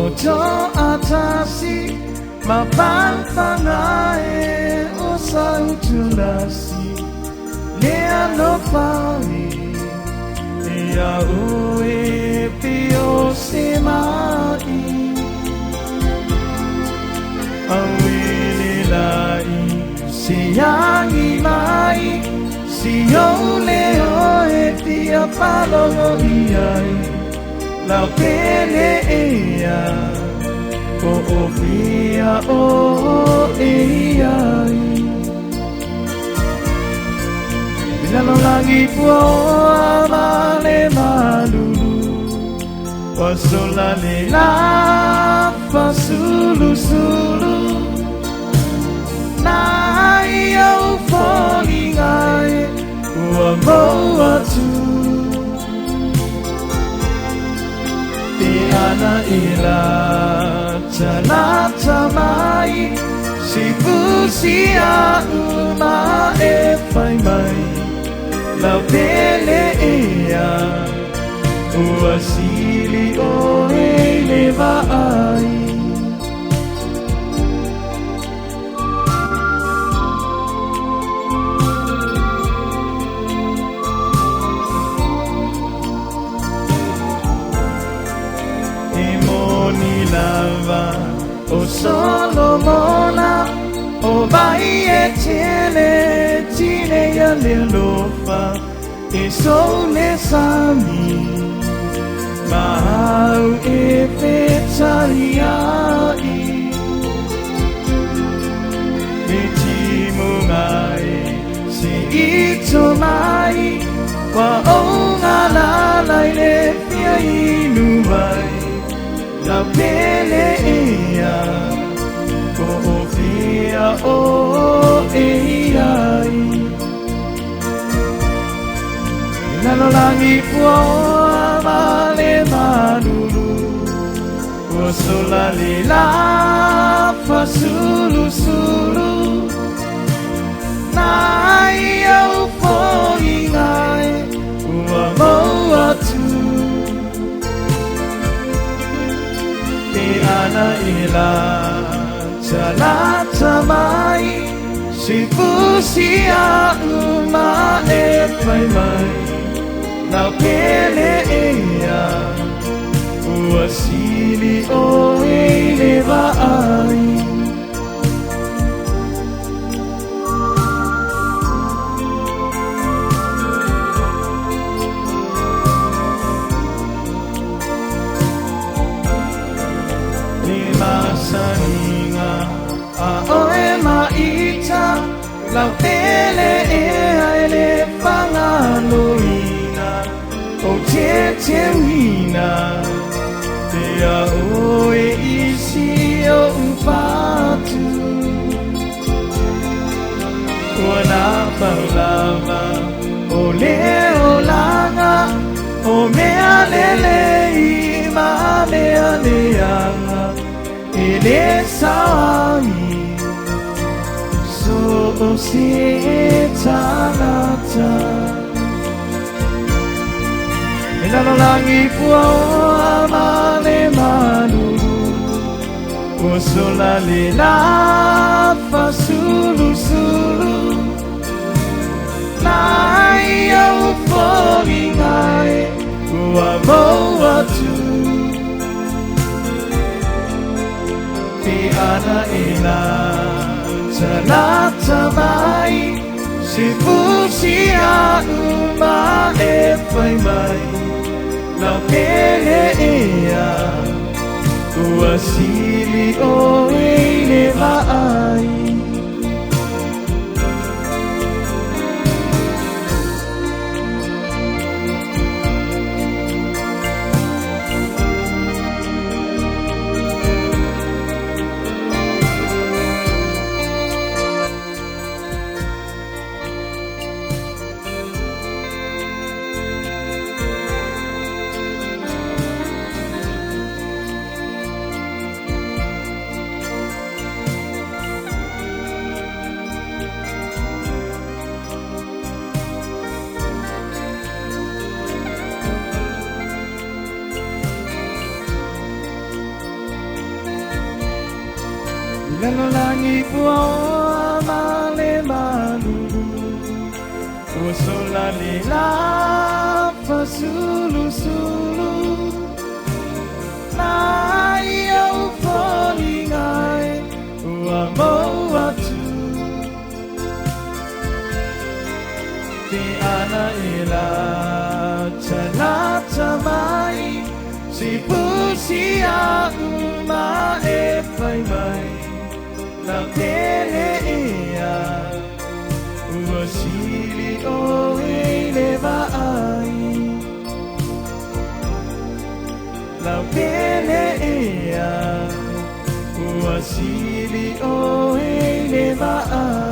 Ojo atasi mapan pangae osang julasi Lea no pawi Lea ue pio semai Awili lai siyangi mai Siyo leo e pia palongo iai Lau pele ea Ko ofia o eiai Bila lo lagi pua amale malulu Wasola lela fasulu-sulu Nai au folingai Ua mau atu Tiana ila Jalata mai Sifu sia uma e fai mai Lau pele ea Ua sili o e leva ai Lava, o Solomona, o vai e tiene, tine ya le lofa, e sole sami, mahau e petariai, e timungai, si ito mai, wa onga lalai le fia inuai. La pele ea Ko ofia o eiai Lalo langi pua amale manulu Wasola lela fasulu-sulu Nai au poingai Ua mau atu Ana ila Jalata mai Sifu sia uma e fai mai Lau pele ea Ua sili o e leva ai Saninga a oe maita Lau pele e aele whangaluina O te wina Te a oe isi o upatu Ua na paulava O leo langa O mea lele i ma mea leanga Ele sawi So se tanata Ilalo langi pua o amale manulu Usola lela fasulu-sulu Nai au fogingai Ua mau atu Ana ila Jalata mai Sifu sia uma e fai mai Lau pele ea Ua sili o e leva ai langit buah male malulu Usola lila pasulu-sulu Na iyo polingay Uamo watu Di ana ila Chalacamay Sipu siya umae paimay Lakele iya Uwasili oe levaay Lakele iya Uwasili oe levaay